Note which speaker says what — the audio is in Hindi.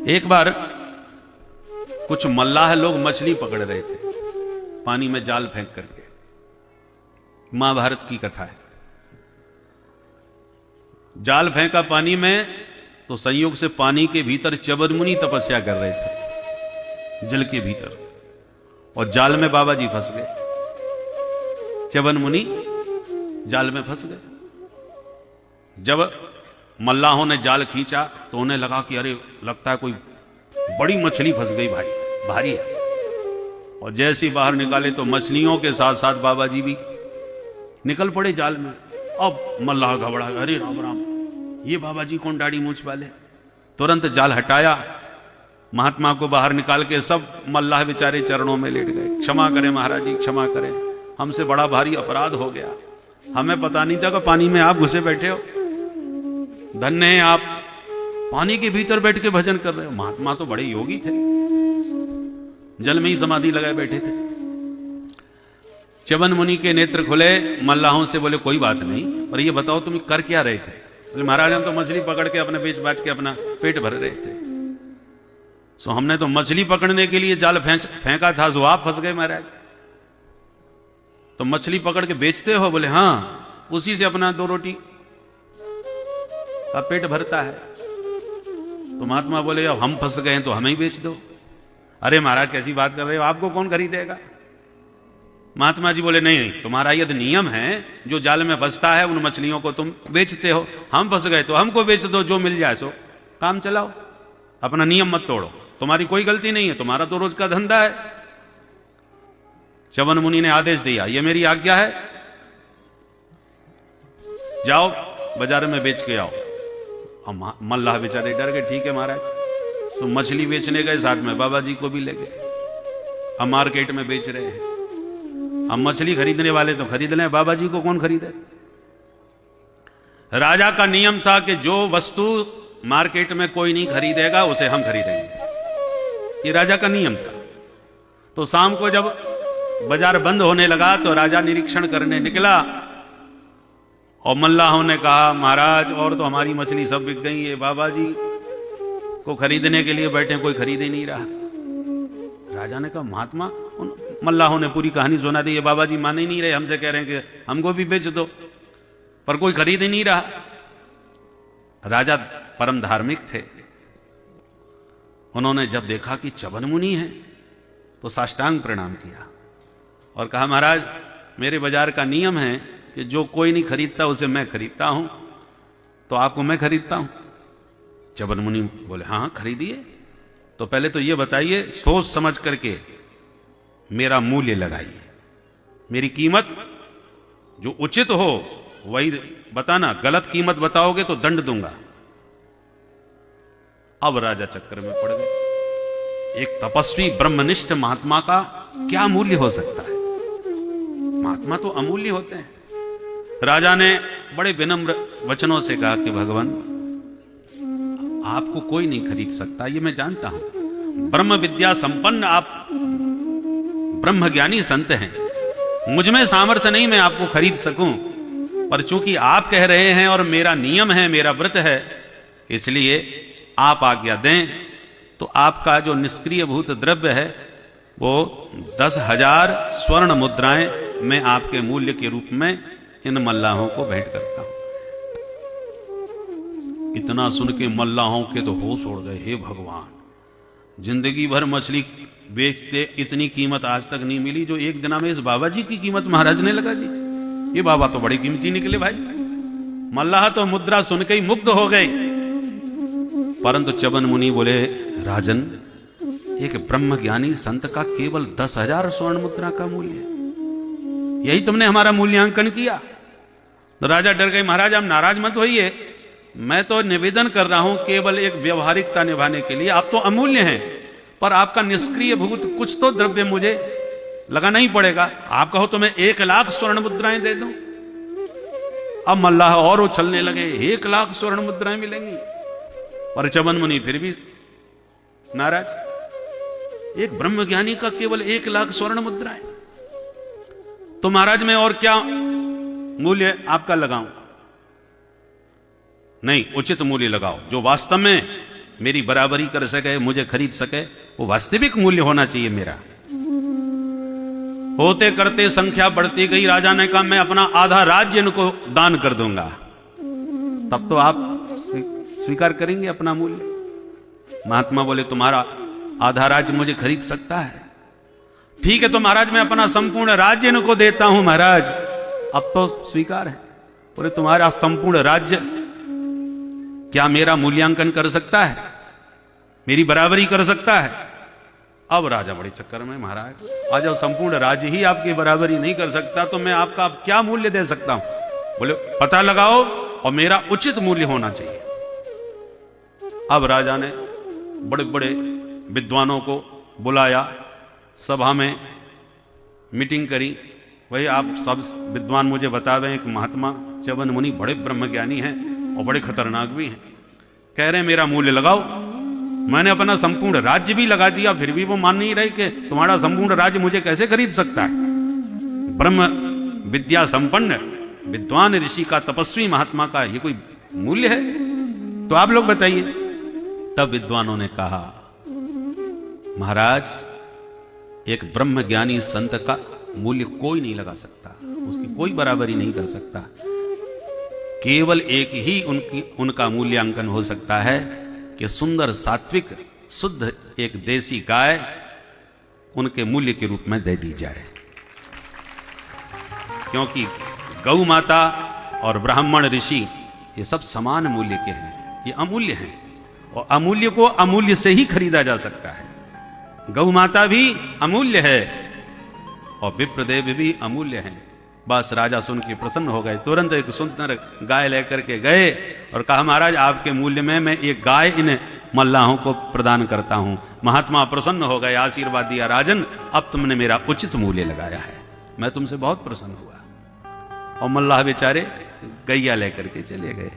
Speaker 1: एक बार कुछ मल्लाह लोग मछली पकड़ रहे थे पानी में जाल फेंक करके। महाभारत की कथा है। जाल फेंका पानी में तो संयोग से पानी के भीतर च्यवन मुनि तपस्या कर रहे थे, जल के भीतर, और जाल में बाबा जी फंस गए। च्यवन मुनि जाल में फंस गए। जब मल्लाहों ने जाल खींचा तो उन्हें लगा कि अरे लगता है कोई बड़ी मछली फंस गई भाई, भारी है। और जैसे ही बाहर निकाले तो मछलियों के साथ साथ बाबा जी भी निकल पड़े जाल में। अब मल्लाह घबरा, अरे राम राम, ये बाबा जी कौन दाढ़ी मूंछ वाले। तुरंत जाल हटाया, महात्मा को बाहर निकाल के सब मल्लाह बेचारे चरणों में लेट गए। क्षमा करें महाराज जी, क्षमा करें, हमसे बड़ा भारी अपराध हो गया, हमें पता नहीं था कि पानी में आप घुसे बैठे हो। धन्य है आप, पानी के भीतर बैठ के भजन कर रहे हो। महात्मा तो बड़े योगी थे, जल में ही समाधि लगाए बैठे थे। च्यवन मुनि के नेत्र खुले, मल्लाहों से बोले कोई बात नहीं, पर ये बताओ तुम कर क्या रहे थे। बोले महाराज हम तो मछली पकड़ के अपने बेच बाच के अपना पेट भर रहे थे। सो हमने तो मछली पकड़ने के लिए जाल फेंका था, सो आप फंस गए महाराज। तो मछली पकड़ के बेचते हो। बोले हाँ, उसी से अपना 2 रोटी का पेट भरता है। तो महात्मा बोले अब हम फंस गए हैं तो हमें ही बेच दो। अरे महाराज कैसी बात कर रहे हो, आपको कौन खरीदेगा। महात्मा जी बोले नहीं नहीं, तुम्हारा यदि नियम है जो जाल में फंसता है उन मछलियों को तुम बेचते हो, हम फंस गए तो हमको बेच दो, जो मिल जाए सो काम चलाओ, अपना नियम मत तोड़ो, तुम्हारी कोई गलती नहीं है, तुम्हारा तो रोज का धंधा है। च्यवन मुनि ने आदेश दिया, ये मेरी आज्ञा है, जाओ बाजार में बेच के आओ। मल्लाह बेचारे डर गए, ठीक है महाराज। तो मछली बेचने गए, साथ में बाबा जी को भी ले गए। हम मार्केट में बेच रहे हैं, हम मछली खरीदने वाले तो खरीद लें, बाबा जी को कौन खरीदे। राजा का नियम था कि जो वस्तु मार्केट में कोई नहीं खरीदेगा उसे हम खरीदेंगे, ये राजा का नियम था। तो शाम को जब बाजार बंद होने लगा तो राजा निरीक्षण करने निकला और मल्लाहों ने कहा महाराज और तो हमारी मछली सब बिक गई है, बाबा जी को खरीदने के लिए बैठे, कोई खरीद ही नहीं रहा। राजा ने कहा महात्मा, मल्लाहों ने पूरी कहानी सुना दी, ये बाबा जी मान ही नहीं रहे, हमसे कह रहे हैं कि हमको भी बेच दो, पर कोई खरीद ही नहीं रहा। राजा परम धार्मिक थे, उन्होंने जब देखा कि च्यवन मुनि है तो साष्टांग प्रणाम किया और कहा महाराज मेरे बाजार का नियम है कि जो कोई नहीं खरीदता उसे मैं खरीदता हूं, तो आपको मैं खरीदता हूं। च्यवन मुनि बोले हाँ खरीदिए, तो पहले तो ये बताइए सोच समझ करके मेरा मूल्य लगाइए, मेरी कीमत जो उचित हो वही बताना, गलत कीमत बताओगे तो दंड दूंगा। अब राजा चक्कर में पड़ गए। एक तपस्वी ब्रह्मनिष्ठ महात्मा का क्या मूल्य हो सकता है, महात्मा तो अमूल्य होते हैं। राजा ने बड़े विनम्र वचनों से कहा कि भगवान आपको कोई नहीं खरीद सकता, ये मैं जानता हूं, ब्रह्म विद्या संपन्न आप ब्रह्म ज्ञानी संत हैं, मुझ में सामर्थ्य नहीं मैं आपको खरीद सकूं, पर चूंकि आप कह रहे हैं और मेरा नियम है, मेरा व्रत है, इसलिए आप आज्ञा दें तो आपका जो निष्क्रिय भूत द्रव्य है वो 10,000 स्वर्ण मुद्राएं मैं आपके मूल्य के रूप में इन मल्लाहों को भेंट करता हूं। इतना सुन के मल्लाहों के तो होश उड़ गए, हे भगवान, जिंदगी भर मछली बेचते इतनी कीमत आज तक नहीं मिली जो एक दिना में इस बाबा जी की कीमत महाराज ने लगा दी। ये बाबा तो बड़ी कीमती निकले भाई। मल्लाह तो मुद्रा सुन के ही मुग्ध हो गए। परंतु च्यवन मुनि बोले राजन, एक ब्रह्म ज्ञानी संत का केवल 10,000 स्वर्ण मुद्रा का मूल्य, यही तुमने हमारा मूल्यांकन किया। तो राजा डर गए, महाराज आप नाराज मत होइए, मैं तो निवेदन कर रहा हूं केवल एक व्यवहारिकता निभाने के लिए, आप तो अमूल्य हैं, पर आपका निष्क्रिय भूत कुछ तो द्रव्य मुझे लगाना ही पड़ेगा। आप कहो तो मैं 1,00,000 स्वर्ण मुद्राएं दे दूं। अब मल्लाह और उछलने लगे, 1,00,000 स्वर्ण मुद्राएं मिलेंगी, पर च्यवन मुनि फिर भी नाराज। एक ब्रह्मज्ञानी का केवल 1,00,000 स्वर्ण मुद्राएं, तो महाराज मैं और क्या मूल्य आपका लगाऊं। नहीं, उचित मूल्य लगाओ, जो वास्तव में मेरी बराबरी कर सके, मुझे खरीद सके, वो वास्तविक मूल्य होना चाहिए मेरा। होते करते संख्या बढ़ती गई। राजा ने कहा मैं अपना आधा राज्य इनको दान कर दूंगा। तब तो आप स्वीकार करेंगे अपना मूल्य। महात्मा बोले तुम्हारा आधा राज्य मुझे खरीद सकता है? ठीक है तो महाराज मैं अपना संपूर्ण राज्य इनको देता हूं महाराज। अब तो स्वीकार है। बोले तुम्हारा संपूर्ण राज्य क्या मेरा मूल्यांकन कर सकता है, मेरी बराबरी कर सकता है? अब राजा बड़े चक्कर में, महाराज आज संपूर्ण राज्य ही आपकी बराबरी नहीं कर सकता तो मैं आपका अब क्या मूल्य दे सकता हूं? बोले पता लगाओ और मेरा उचित मूल्य होना चाहिए। अब राजा ने बड़े बड़े विद्वानों को बुलाया, सभा में मीटिंग करी। भाई आप सब विद्वान मुझे बतावें, एक महात्मा च्यवन मुनि बड़े ब्रह्मज्ञानी हैं और बड़े खतरनाक भी हैं, कह रहे हैं मेरा मूल्य लगाओ। मैंने अपना संपूर्ण राज्य भी लगा दिया, फिर भी वो मान नहीं रहे कि तुम्हारा संपूर्ण राज्य मुझे कैसे खरीद सकता है? ब्रह्म विद्या संपन्न विद्वान ऋषि का, तपस्वी महात्मा का ये कोई मूल्य है? तो आप लोग बताइए। तब विद्वानों ने कहा महाराज एक ब्रह्म ज्ञानी संत का मूल्य कोई नहीं लगा सकता, उसकी कोई बराबरी नहीं कर सकता। केवल एक ही उनका मूल्यांकन हो सकता है कि सुंदर सात्विक शुद्ध एक देसी गाय उनके मूल्य के रूप में दे दी जाए। क्योंकि गौ माता और ब्राह्मण ऋषि ये सब समान मूल्य के हैं, ये अमूल्य हैं और अमूल्य को अमूल्य से ही खरीदा जा सकता है। गौ माता भी अमूल्य है और विप्रदेव भी अमूल्य हैं। बस राजा सुन के प्रसन्न हो गए, तुरंत एक सुंदर गाय लेकर के गए और कहा महाराज आपके मूल्य में मैं एक गाय इन मल्लाहों को प्रदान करता हूं। महात्मा प्रसन्न हो गए, आशीर्वाद दिया, राजन अब तुमने मेरा उचित मूल्य लगाया है, मैं तुमसे बहुत प्रसन्न हुआ। और मल्लाह बेचारे गैया लेकर के चले गए।